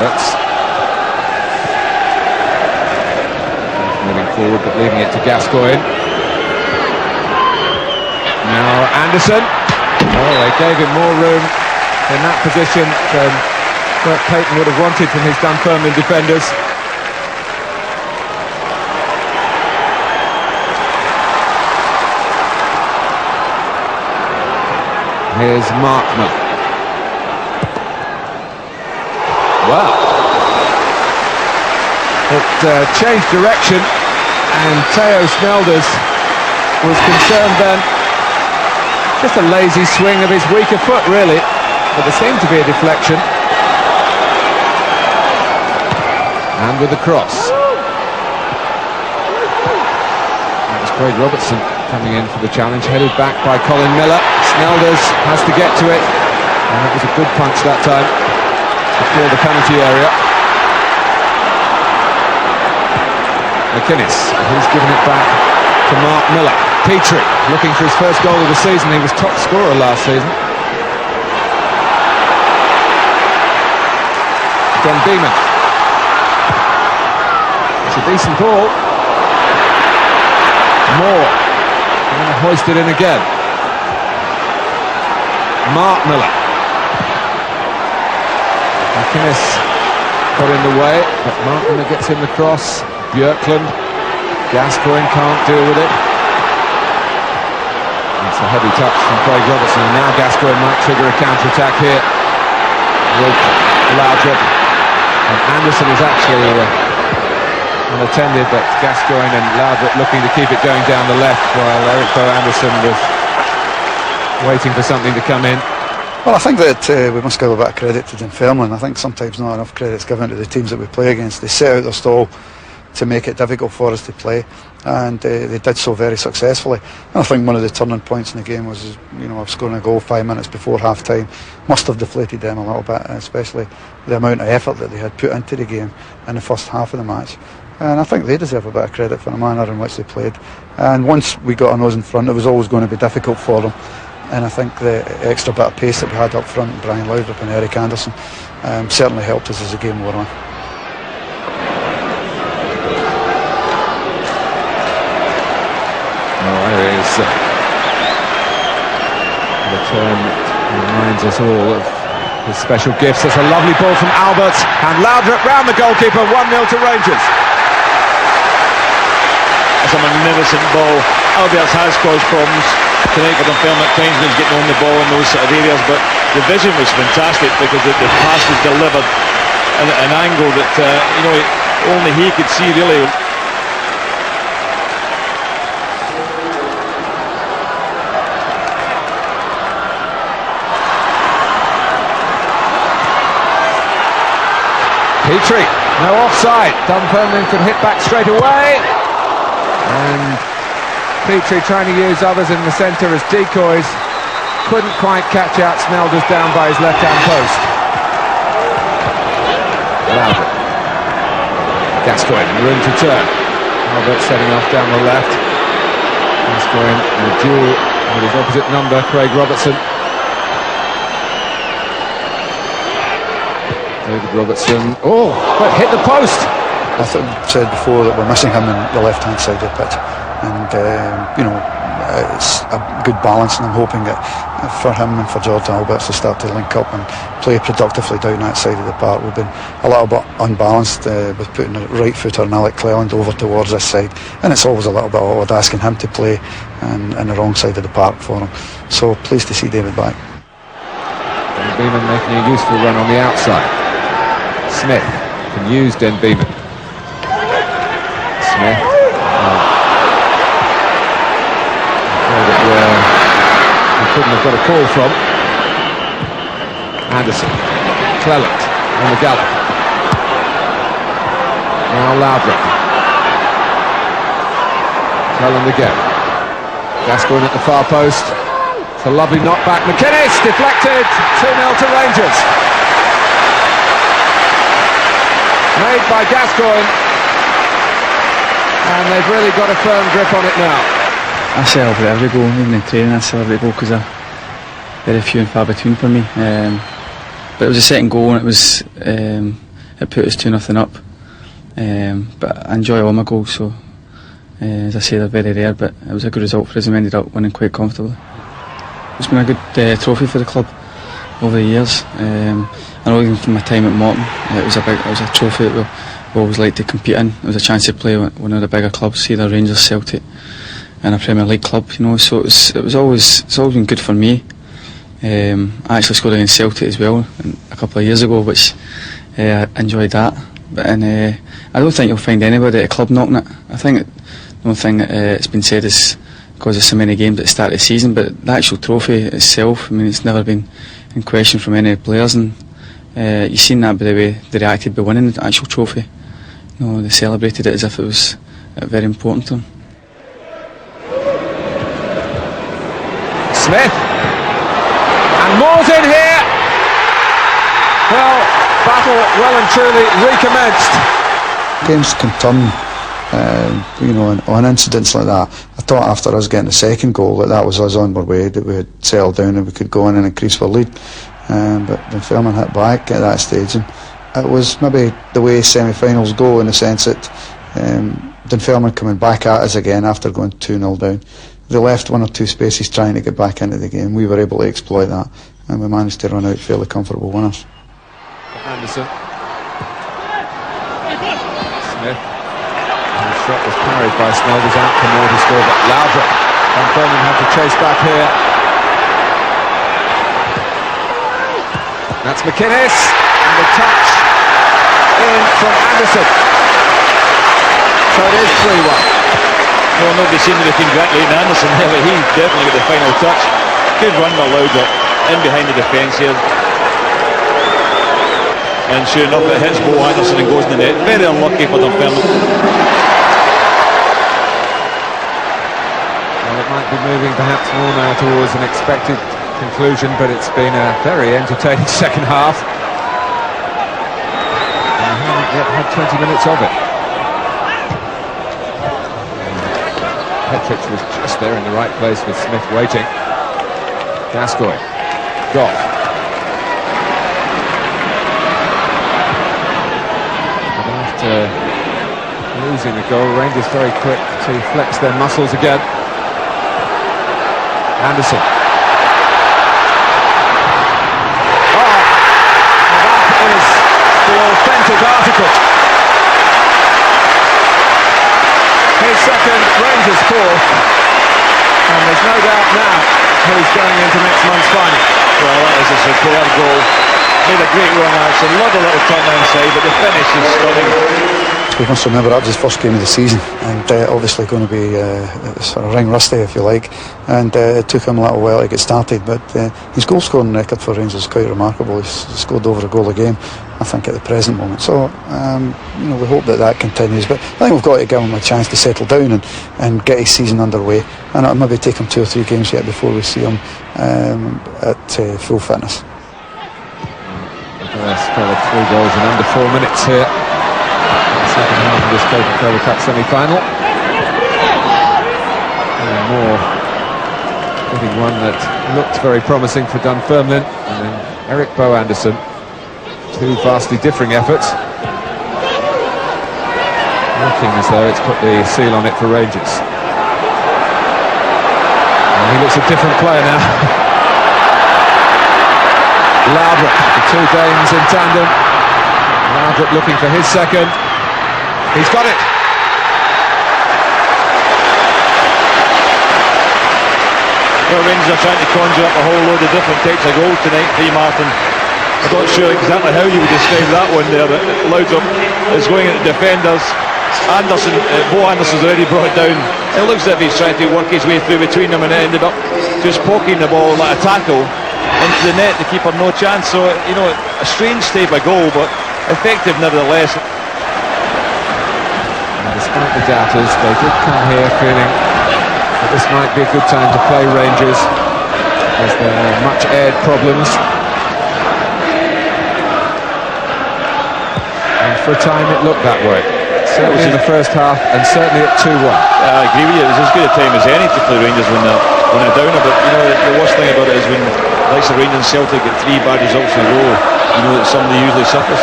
Alberts. Moving forward, but leaving it to Gascoigne. Now Anderson. Oh, they gave him more room in that position than what Peyton would have wanted from his Dunfermline defenders. Here's Markman. Wow. It changed direction, and Theo Snelders was concerned then. Just a lazy swing of his weaker foot, really, but there seemed to be a deflection. And with the cross. That was Craig Robertson coming in for the challenge, headed back by Colin Miller. Snelders has to get to it, and that was a good punch that time to clear the penalty area. McInnes, he's given it back to Mark Miller. Petrie looking for his first goal of the season. He was top scorer last season. Den Beeman. It's a decent ball. Moore going to hoist it in again. Mark Miller. McInnes got in the way, but Mark Miller gets in the cross. Björklund. Gascoigne can't deal with it. It's a heavy touch from Craig Robertson, and now Gascoigne might trigger a counter-attack here with Laudrup. And Anderson is actually unattended, but Gascoigne and Laudrup looking to keep it going down the left, while Eric Boe Anderson was waiting for something to come in. Well, I think that we must give a bit of credit to Dunfermline. I think sometimes not enough credit's given to the teams that we play against. They set out their stall to make it difficult for us to play, and they did so very successfully. And I think one of the turning points in the game was, scoring a goal 5 minutes before half time must have deflated them a little bit, especially the amount of effort that they had put into the game in the first half of the match. And I think they deserve a bit of credit for the manner in which they played. And once we got our nose in front, it was always going to be difficult for them. And I think the extra bit of pace that we had up front, Brian Laudrup and Eric Anderson, certainly helped us as the game wore on. There is a return that reminds us all of his special gifts. It's a lovely ball from Alberts, and Laudrup round the goalkeeper, 1-0 to Rangers. It's a magnificent ball. Alberts has caused problems tonight for Dunfermline at times when he's getting on the ball in those sort of areas, but the vision was fantastic because the pass was delivered at an angle that only he could see, really. Petrie, no offside. Dunfermline could hit back straight away. And Petrie trying to use others in the centre as decoys. Couldn't quite catch out Snelders down by his left-hand post. Laudrup. Gascoigne, room to turn. Albert setting off down the left. Gascoigne in a duel with his opposite number, Craig Robertson. David Robertson, but hit the post. I said before that we're missing him on the left-hand side of the pitch, and it's a good balance, and I'm hoping that for him and for Jordan Alberts to start to link up and play productively down that side of the park. We've been a little bit unbalanced with putting the right footer and Alec Cleland over towards this side, and it's always a little bit awkward asking him to play in the wrong side of the park for him. So pleased to see David back. Den Beeman making a useful run on the outside. Smith can use Den Beeman. Smith. Where he couldn't have got a call from. Anderson. Cleland on the gallop. Now Laudrup. Cleland again. Gascoigne at the far post. It's a lovely knockback. McInnes deflected. 2-0 to Rangers. Made by Gascoigne, and they've really got a firm grip on it now. I celebrate every goal, even in training. I celebrate a goal because they're very few and far between for me. But it was a second goal, and it it put us 2-0 up. But I enjoy all my goals, so as I say, they're very rare, but it was a good result for us and we ended up winning quite comfortably. It's been a good trophy for the club over the years. I know even from my time at Morton, it was a trophy that we always liked to compete in. It was a chance to play one of the bigger clubs, either Rangers, Celtic, and a Premier League club. You know, so it's always been good for me. I actually scored against Celtic as well a couple of years ago, which I enjoyed that. But I don't think you'll find anybody at a club knocking it. I think the only thing that's been said is because of so many games at the start of the season, but the actual trophy itself, I mean, it's never been in question from any players, and you've seen that by the way they reacted by winning the actual trophy. You know, they celebrated it as if it was very important to them. Smith, and Moore's in here. Well, battle well and truly recommenced. Games can turn, you know, on incidents like that. I thought after us getting the second goal that was us on our way, that we had settled down and we could go in and increase our lead. But Dunfermline hit back at that stage, and it was maybe the way semi-finals go, in the sense that Dunfermline coming back at us again after going 2-0 down. They left one or two spaces trying to get back into the game. We were able to exploit that, and we managed to run out fairly comfortable winners. Anderson. Smith. The shot was parried by Snelders out for more to score, but Laudrup. Dunfermline had to chase back here. That's McInnes, and the touch in from Anderson. So it is 3-1. Well, nobody seemed to be congratulating Anderson there, but he definitely got the final touch. Good run by Laudrup, in behind the defence here. And sure enough, it hits Bo Anderson and goes in the net. Very unlucky for Dunfermline. Well, it might be moving perhaps more now towards an expected conclusion, but it's been a very entertaining second half. And we haven't yet had 20 minutes of it. Petric was just there in the right place with Smith waiting. Gascoigne. Goff. And after losing the goal, Rangers very quick to flex their muscles again. Anderson. Oh, that is the authentic article. His second, Rangers fourth, and there's no doubt now who's going into next month's final. Well, that is a superb goal. Made a great run out, so a lot of little turn inside, but the finish is stunning. We must remember that was his first game of the season, and obviously going to be sort of ring rusty, if you like, and it took him a little while to get started, but his goal scoring record for Rangers is quite remarkable. He's scored over a goal a game, I think, at the present moment. So you know, we hope that continues, but I think we've got to give him a chance to settle down and get his season underway, and it'll maybe take him 2 or 3 games yet before we see him at full fitness. Yes, 3 goals in under 4 minutes here. Second half of this Coca-Cola Cup semi-final. And more getting one that looked very promising for Dunfermline, and then Eric Bo Anderson. 2 vastly differing efforts. Looking as though it's put the seal on it for Rangers. And he looks a different player now. Laudrup, the 2 Danes in tandem. Laudrup looking for his second. He's got it. Well, Rangers are trying to conjure up a whole load of different types of goals tonight for you, Martin. I'm not sure exactly how you would describe that one there, but Laudrup is going at the defenders. Anderson, Bo Anderson's already brought it down. It looks as if he's trying to work his way through between them, and it ended up just poking the ball like a tackle into the net. The keeper no chance. So, you know, a strange type of goal, but effective nevertheless. Despite the doubters, they did come here feeling that this might be a good time to play Rangers, as there are much aired problems. And for a time it looked that way. Certainly in the first half, and certainly at 2-1. I agree with you. It was as good a time as any to play Rangers when they're down a bit. You know, the worst thing about it is when the likes of Rangers and Celtic get 3 bad results in a row, you know that somebody usually suffers.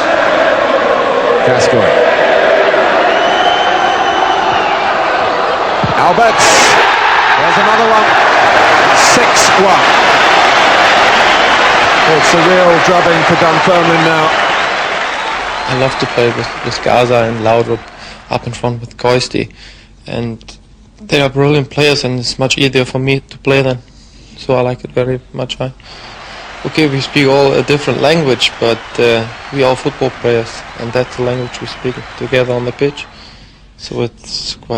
Gascoigne. Alberts. There's another one. 6-1. It's a real drubbing for Dunfermline now. I love to play with Gaza and Laudrup up in front with Koisti, and they are brilliant players, and it's much easier for me to play them, so I like it very much. Okay, we speak all a different language, but we are football players, and that's the language we speak together on the pitch, so it's quite